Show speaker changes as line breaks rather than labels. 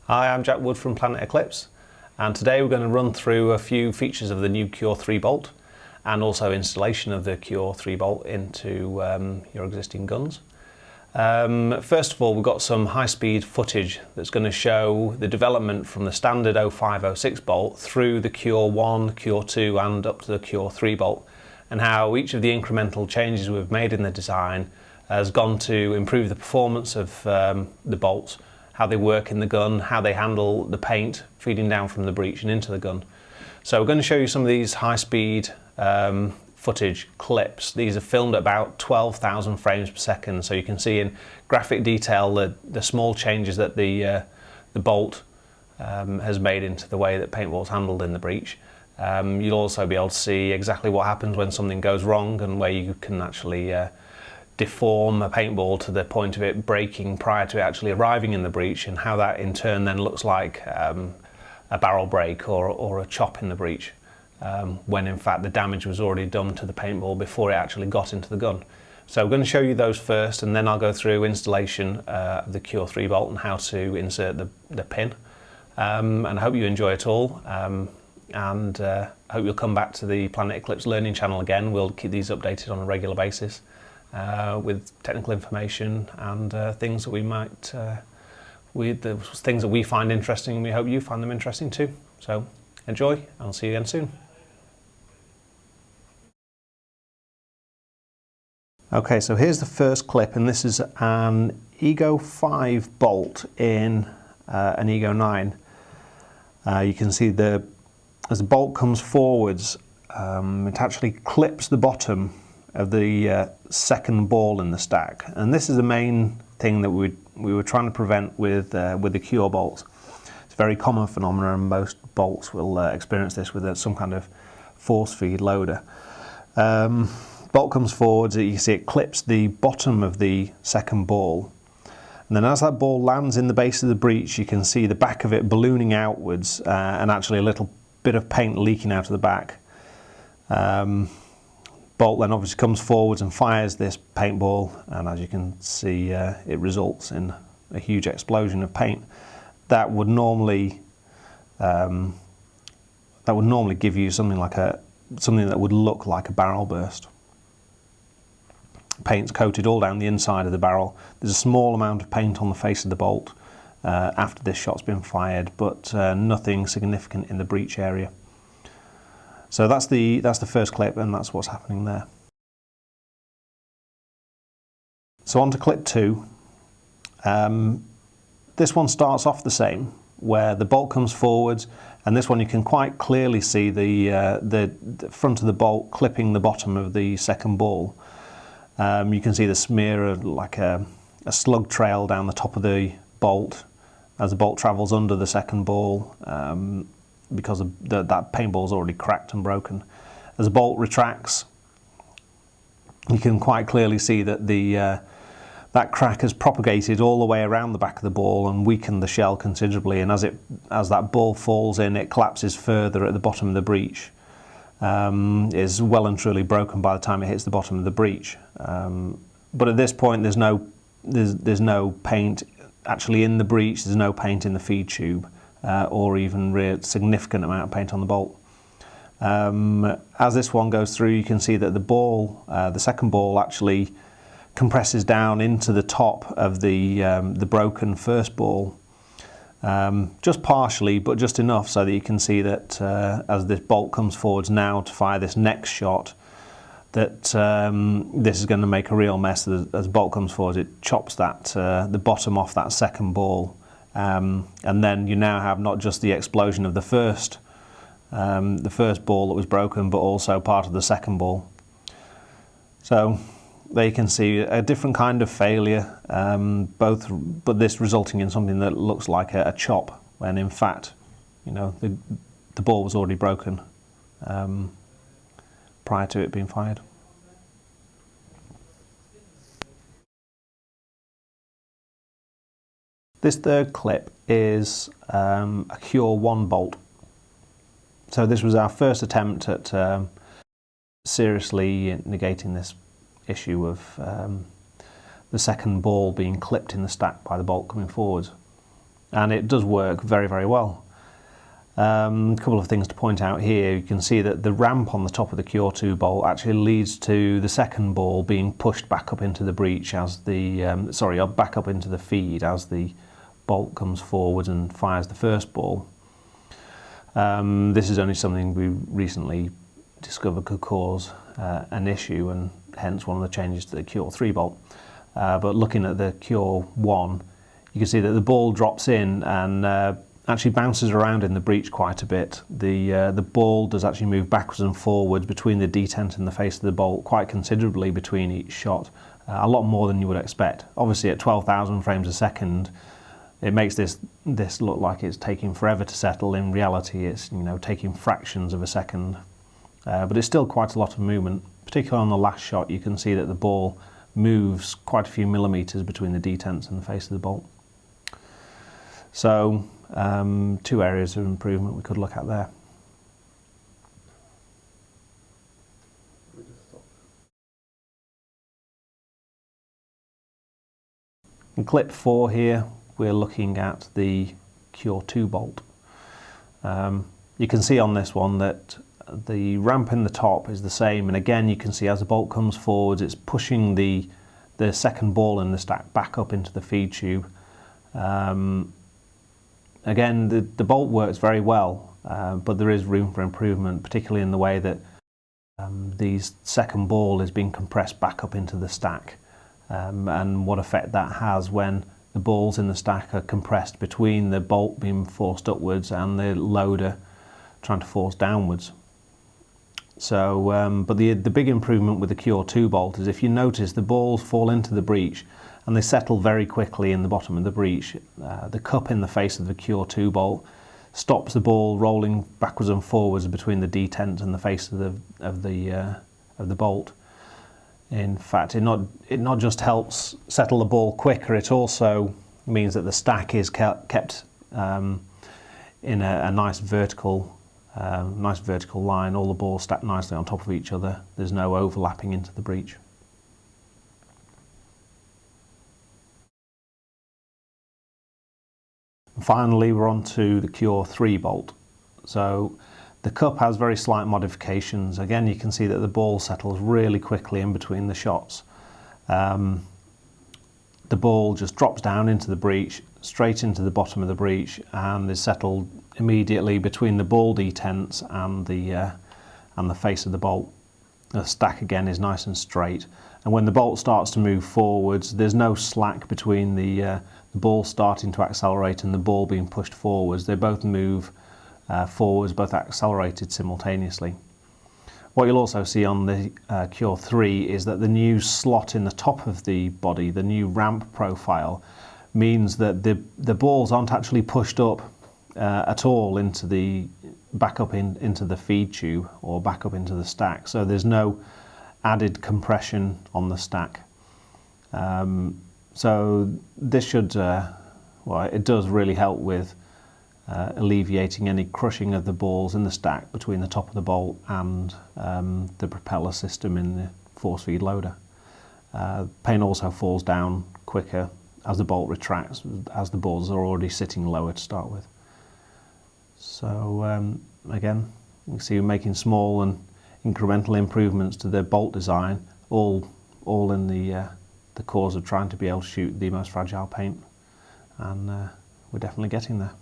Hi, I'm Jack Wood from Planet Eclipse, and today we're going to run through a few features of the new Cure 3 bolt and also installation of the Cure 3 bolt into your existing guns. First of all, we've got some high-speed footage that's going to show the development from the standard 0506 bolt through the Cure 1, Cure 2 and up to the Cure 3 bolt, and how each of the incremental changes we've made in the design has gone to improve the performance of the bolts, how they work in the gun, how they handle the paint feeding down from the breech and into the gun. So we're going to show you some of these high-speed footage clips. These are filmed at about 12,000 frames per second, so you can see in graphic detail the small changes that the bolt has made into the way that paintball's handled in the breech. You'll also be able to see exactly what happens when something goes wrong and where you can actually deform a paintball to the point of it breaking prior to it actually arriving in the breech, and how that in turn then looks like a barrel break or a chop in the breech, when in fact the damage was already done to the paintball before it actually got into the gun. So we're going to show you those first, and then I'll go through installation of the Cure 3 bolt and how to insert the pin. And I hope you enjoy it all, and I hope you'll come back to the Planet Eclipse learning channel again. We'll keep these updated on a regular basis with technical information and things that we might the things that we find interesting, and we hope you find them interesting too. So enjoy, and I'll see you again soon. Okay, so here's the first clip, and this is an Ego 5 bolt in an Ego 9. You can see as the bolt comes forwards, it actually clips the bottom of the second ball in the stack, and this is the main thing that we were trying to prevent with the Cure bolts. It's a very common phenomenon, and most bolts will experience this with some kind of force feed loader. Bolt comes forwards, you see it clips the bottom of the second ball, and then as that ball lands in the base of the breech, you can see the back of it ballooning outwards, and actually a little bit of paint leaking out of the back. Bolt then obviously comes forwards and fires this paintball, and as you can see, it results in a huge explosion of paint. That would normally give you something that would look like a barrel burst. Paint's coated all down the inside of the barrel. There's a small amount of paint on the face of the bolt after this shot's been fired, but nothing significant in the breech area. So that's the first clip, and that's what's happening there. So on to clip 2. This one starts off the same, where the bolt comes forwards, and this one you can quite clearly see the front of the bolt clipping the bottom of the second ball. You can see the smear of like a slug trail down the top of the bolt as the bolt travels under the second ball, because that paintball is already cracked and broken. As the bolt retracts, you can quite clearly see that that crack has propagated all the way around the back of the ball and weakened the shell considerably, and as that ball falls in, it collapses further at the bottom of the breech. Is well and truly broken by the time it hits the bottom of the breech. But at this point there's no paint actually in the breech, there's no paint in the feed tube, or even a significant amount of paint on the bolt. As this one goes through, you can see that the second ball actually compresses down into the top of the broken first ball, just partially, but just enough so that you can see that as this bolt comes forwards now to fire this next shot, that this is going to make a real mess. As the bolt comes forward, it chops the bottom off that second ball. And then you now have not just the explosion of the first ball that was broken, but also part of the second ball. So there you can see a different kind of failure, but this resulting in something that looks like a chop, when in fact, the ball was already broken prior to it being fired. This third clip is a Cure 1 bolt. So this was our first attempt at seriously negating this issue of the second ball being clipped in the stack by the bolt coming forward. and it does work very, very well. A couple of things to point out here. You can see that the ramp on the top of the Cure 2 bolt actually leads to the second ball being pushed back up into the breech as the back up into the feed as the bolt comes forward and fires the first ball. This is only something we recently discovered could cause an issue, and hence one of the changes to the Cure 3 bolt. But looking at the Cure 1, you can see that the ball drops in and actually bounces around in the breech quite a bit. The ball does actually move backwards and forwards between the detent and the face of the bolt quite considerably between each shot, a lot more than you would expect. Obviously at 12,000 frames a second, it makes this look like it's taking forever to settle. In reality, it's taking fractions of a second, but it's still quite a lot of movement. Particularly on the last shot, you can see that the ball moves quite a few millimeters between the detents and the face of the bolt. So, two areas of improvement we could look at there. In clip 4 here, we're looking at the Cure 2 bolt. You can see on this one that the ramp in the top is the same, and again you can see as the bolt comes forwards, it's pushing the second ball in the stack back up into the feed tube. Again, the bolt works very well, but there is room for improvement, particularly in the way that the second ball is being compressed back up into the stack, and what effect that has when the balls in the stack are compressed between the bolt being forced upwards and the loader trying to force downwards. So, but the big improvement with the Cure 2 bolt is, if you notice, the balls fall into the breech and they settle very quickly in the bottom of the breech. The cup in the face of the Cure 2 bolt stops the ball rolling backwards and forwards between the detent and the face of the bolt. In fact, it not just helps settle the ball quicker, it also means that the stack is kept in a nice vertical line. All the balls stacked nicely on top of each other. There's no overlapping into the breech. Finally, we're on to the Cure 3 bolt. So the cup has very slight modifications. Again, you can see that the ball settles really quickly in between the shots. The ball just drops down into the breech, straight into the bottom of the breech, and is settled immediately between the ball detents and the face of the bolt. The stack again is nice and straight, and when the bolt starts to move forwards, there's no slack between the ball starting to accelerate and the ball being pushed forwards. They both move forwards, both accelerated simultaneously. What you'll also see on the Cure 3 is that the new slot in the top of the body, the new ramp profile, means that the balls aren't actually pushed up at all into the back up into the feed tube or back up into the stack. So there's no added compression on the stack. So this should, well, it does really help with alleviating any crushing of the balls in the stack between the top of the bolt and the propeller system in the force feed loader. Paint also falls down quicker as the bolt retracts, as the balls are already sitting lower to start with. So again, you can see we're making small and incremental improvements to the bolt design, all in the cause of trying to be able to shoot the most fragile paint, and we're definitely getting there.